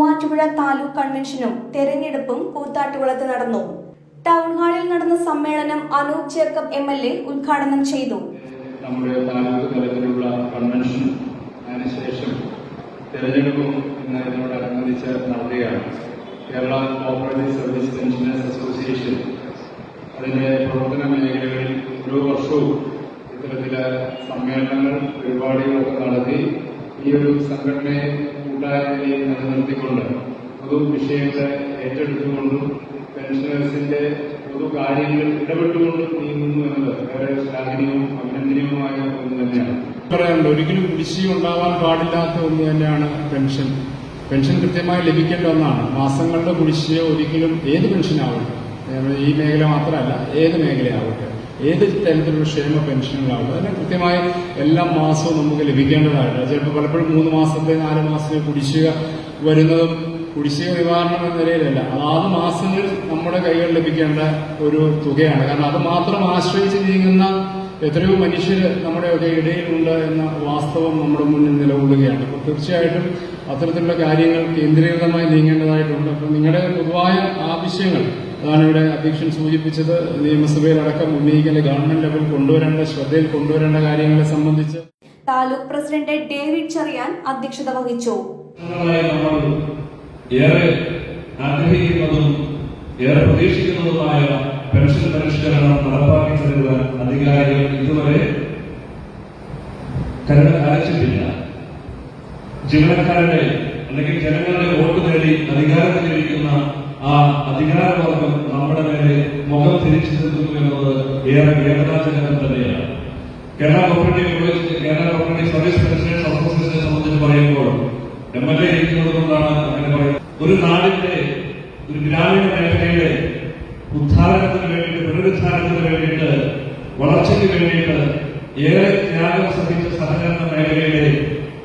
മൂവാറ്റുപുഴ താലൂക്ക് കൺവെൻഷനും തെരഞ്ഞെടുപ്പും കൂത്താട്ടുകുളത്ത് നടന്നു. ടൗൺ ഹാളിൽ നടന്ന സമ്മേളനം അനൂപ് ജേക്കബ് MLA ഉദ്ഘാടനം ചെയ്തു. നമ്മുടെ താലൂക്ക് തലത്തിലുള്ള കൺവെൻഷൻ അതിനുശേഷം തെരഞ്ഞെടുപ്പും ഇതിനോടനുബന്ധിച്ച് നടത്തുകയാണ്. Kerala cooperative service pensioners association അതിന്റെ പ്രവർത്തന മേഖലകളിൽ ഓരോ വർഷവും ഇത്തരത്തിലെ സമ്മേളനങ്ങൾ പരിപാടികളൊക്കെ നടത്തി ഈ ഒരു സംഘടനയെ കൂട്ടായ്മയിൽ നിലനിർത്തിക്കൊണ്ട് പൊതു വിഷയങ്ങളെ ഏറ്റെടുത്തുകൊണ്ടും പെൻഷനേഴ്സിന്റെ പൊതു കാര്യങ്ങളിൽ ഇടപെട്ടുകൊണ്ടും നീങ്ങുന്നു എന്നത് വളരെ ശ്ലാഘനീയവും അഭിനന്ദനീയവുമായ ഒന്ന് തന്നെയാണ്. പറയാനുണ്ട്, ഒരിക്കലും കുടിശ്ശിക ഉണ്ടാവാൻ പാടില്ലാത്ത ഒന്ന് തന്നെയാണ് പെൻഷൻ. പെൻഷൻ കൃത്യമായി ലഭിക്കേണ്ട ഒന്നാണ്. മാസങ്ങളുടെ കുടിശ്ശിക ഒരിക്കലും ഏത് പെൻഷനാവട്ടെ, ഈ മേഖല മാത്രമല്ല ഏത് മേഖലയാവട്ടെ, ഏത് തരത്തിലുള്ള ക്ഷേമ പെൻഷനുകളാവട്ടെ, അതിന് കൃത്യമായി എല്ലാ മാസവും നമുക്ക് ലഭിക്കേണ്ടതായിട്ട് ചിലപ്പോൾ പലപ്പോഴും 3 മാസത്തെ 4 മാസത്തെ കുടിശ്ശിക വരുന്നതും കുടിശ്ശിക നിവാരണം എന്ന നിലയിലല്ല, അതാത് മാസങ്ങളിൽ നമ്മുടെ കൈകളിൽ ലഭിക്കേണ്ട ഒരു തുകയാണ്. കാരണം അത് മാത്രം ആശ്രയിച്ച് നീങ്ങുന്ന എത്രയോ മനുഷ്യർ നമ്മുടെയൊക്കെ ഇടയിലുണ്ട് എന്ന വാസ്തവം നമ്മുടെ മുന്നിൽ നിലകൊള്ളുകയാണ്. അപ്പോൾ തീർച്ചയായിട്ടും അത്തരത്തിലുള്ള കാര്യങ്ങൾ കേന്ദ്രീകൃതമായി നീങ്ങേണ്ടതായിട്ടുണ്ട്. അപ്പം നിങ്ങളുടെ പൊതുവായ ആവശ്യങ്ങൾ, അതാണ് ഇവിടെ അധ്യക്ഷൻ സൂചിപ്പിച്ചത്, നിയമസഭയിലടക്കം ഉന്നയിക്കേണ്ട ഗവൺമെന്റ് ലെവൽ കൊണ്ടുവരേണ്ട, ശ്രദ്ധയിൽ കൊണ്ടുവരേണ്ട കാര്യങ്ങളെ സംബന്ധിച്ച് താലൂക്ക് പ്രസിഡന്റ് ഡേവിഡ് ചെറിയാൻ അധ്യക്ഷത വഹിച്ചു. ഏറെ ആഗ്രഹിക്കുന്നതും ഏറെ പ്രതീക്ഷിക്കുന്നതുമായ പെൻഷൻ പരിഷ്കരണം നടപ്പാക്കി തരുവാൻ അധികാരികൾ ഇതുവരെ കരുണ കാണിച്ചിട്ടില്ല. ജീവനക്കാരുടെ അല്ലെങ്കിൽ ജനങ്ങളുടെ വോട്ട് നേടി അധികാരത്തിലിരിക്കുന്ന ആ അധികാരവർഗം നമ്മുടെ മേലെ മുഖം തിരിച്ചു നിൽക്കുന്നു എന്നത് ഏറെ വേദനാജനകം തന്നെയാണ്. കേരള കോപ്പറേറ്റീവ് സർവീസ് പെൻഷനേഴ്സ് അസോസിയേഷനെ സംബന്ധിച്ച് പറയുമ്പോൾ MLA ഇരിക്കുന്നത് കൊണ്ടാണ് അങ്ങനെ പറയുന്നത്. ഒരു നാടിന്റെ, ഒരു ഗ്രാമീണ മേഖലയുടെ ഉദ്ധാരണത്തിന് വേണ്ടിയിട്ട്, പുനരുദ്ധാരണത്തിന് വേണ്ടിയിട്ട്, വളർച്ചയ്ക്ക് വേണ്ടിയിട്ട് ഏറെ ത്യാഗം സഹിച്ച സഹകരണ മേഖലയിലെ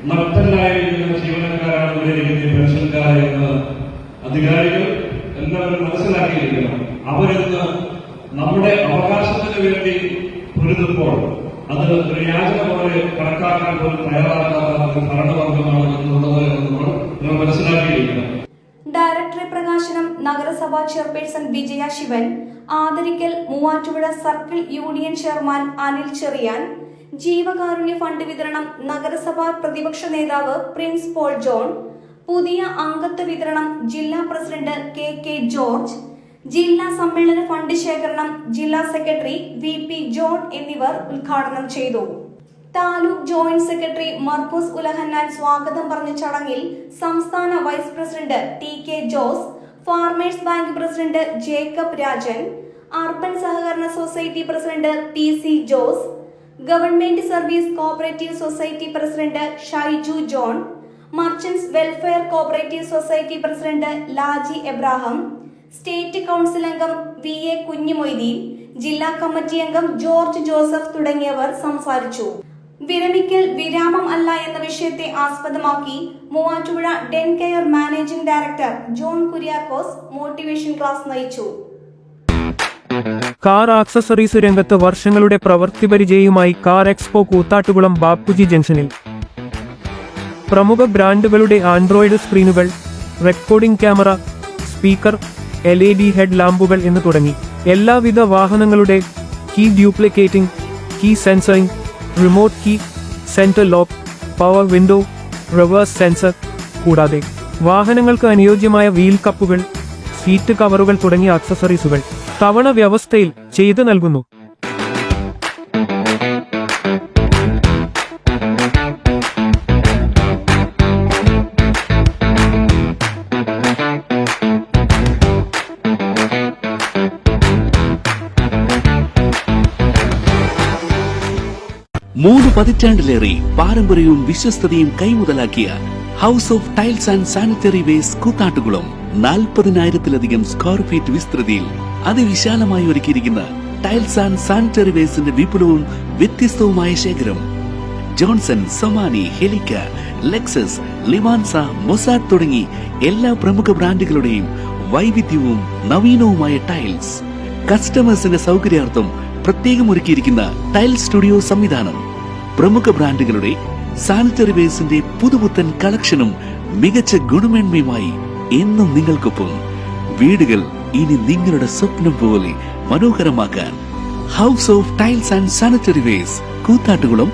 നട്ടല്ലായിരിക്കുന്ന ജീവനക്കാരാണ് ഇവിടെ ഇരിക്കുന്ന പെൻഷൻകാരെന്ന് അധികാരികൾ എല്ലാവരും മനസ്സിലാക്കിയിരിക്കണം. അവരെന്ന് നമ്മുടെ അവകാശത്തിന് വേണ്ടി പൊരുതുമ്പോൾ അത് ഒരു യാചന പോലെ കണക്കാക്കാൻ പോലും തയ്യാറാക്കാത്ത ഒരു ഭരണവർഗമാണ് എന്നുള്ളത് നമ്മൾ മനസ്സിലാക്കിയിരിക്കണം. ഡയറക്ടറി പ്രകാശനം നഗരസഭാ ചെയർപേഴ്സൺ വിജയ ശിവൻ, ആദരിക്കൽ Muvattupuzha circle union chairman Anil Cherian, ജീവകാരുണ്യ ഫണ്ട് വിതരണം നഗരസഭാ പ്രതിപക്ഷ നേതാവ് പ്രിൻസ് പോൾ ജോൺ, പുതിയ അംഗത്വ വിതരണം ജില്ലാ പ്രസിഡന്റ് KK ജോർജ്, ജില്ലാ സമ്മേളന ഫണ്ട് ശേഖരണം ജില്ലാ സെക്രട്ടറി VP ജോൺ എന്നിവർ ഉദ്ഘാടനം ചെയ്തു. താലൂക്ക് ജോയിന്റ് സെക്രട്ടറി മർക്കൂസ് ഉലഹന്നാൻ സ്വാഗതം പറഞ്ഞ ചടങ്ങിൽ സംസ്ഥാന vice president TK Jose, farmers bank president Jacob Rajan, urban സഹകരണ society president PC Jose, government service cooperative society president Shaiju John, merchants welfare cooperative society president Laji Ebrahim, state council അംഗം VA കുഞ്ഞിമൊയ്തീൻ, ജില്ലാ കമ്മിറ്റി അംഗം ജോർജ് ജോസഫ് തുടങ്ങിയവർ സംസാരിച്ചു. വിരമിക്കൽ വിരാമം അല്ല എന്ന വിഷയത്തെ ആസ്പദമാക്കി Muvattupuzha Dent Care managing director John Kuriakose motivation class നയിച്ചു. കാർ ആക്സസറീസ് രംഗത്ത് വർഷങ്ങളുടെ പ്രവൃത്തിപരിചയവുമായി കാർ എക്സ്പോ കൂത്താട്ടുകുളം ബാപ്പുജി ജംഗ്ഷനിൽ പ്രമുഖ ബ്രാൻഡുകളുടെ ആൻഡ്രോയിഡ് സ്ക്രീനുകൾ, recording camera, speaker, LED head ലാമ്പുകൾ എന്ന് തുടങ്ങി എല്ലാവിധ വാഹനങ്ങളുടെ key duplicating, key sensoring, remote key, centre lock, power window, reverse sensor, കൂടാതെ വാഹനങ്ങൾക്ക് അനുയോജ്യമായ വീൽ കപ്പുകൾ, സീറ്റ് കവറുകൾ തുടങ്ങിയ ആക്സസറീസുകൾ തവണ വ്യവസ്ഥയിൽ ചെയ്തു നൽകുന്നു. മൂന്ന് പതിറ്റാണ്ടിലേറെ പാരമ്പര്യവും വിശ്വസ്തതയും കൈമുതലാക്കിയ house of tiles and sanitary waste Koothattukulam 40,000-ലധികം സ്ക്വയർ ഫീറ്റ് വിസ്തൃതിയിൽ അതിവിശാലമായി ഒരുക്കിയിരിക്കുന്ന ടൈൽസ് ആൻഡ് സാനിറ്ററി വേസ്റ്റിന്റെ വിപുലവും വ്യത്യസ്തവുമായ ശേഖരം. ജോൺസൺ, സൊമാനി, ഹെലിക്ക, ലെക്സസ്, ലിവാൻസ, മൊസാഡ് തുടങ്ങി എല്ലാ പ്രമുഖ ബ്രാൻഡുകളുടെയും വൈവിധ്യവും നവീനവുമായ ടൈൽസ്. കസ്റ്റമേഴ്സിന്റെ സൗകര്യാർത്ഥം പ്രത്യേകം ഒരുക്കിയിരിക്കുന്ന ടൈൽ സ്റ്റുഡിയോ സംവിധാനം. പ്രമുഖ ബ്രാൻഡുകളുടെ സാനിറ്ററി വേസ്റ്റിന്റെ പുതുപുത്തൻ കളക്ഷനും മികച്ച ഗുണമേന്മയുമായി എന്നും നിങ്ങൾക്കൊപ്പം. വീടുകൾ ഇനി നിങ്ങളുടെ സ്വപ്നം പോലെ മനോഹരമാക്കാൻ house of tiles and sanitary ware, Koothattukulam,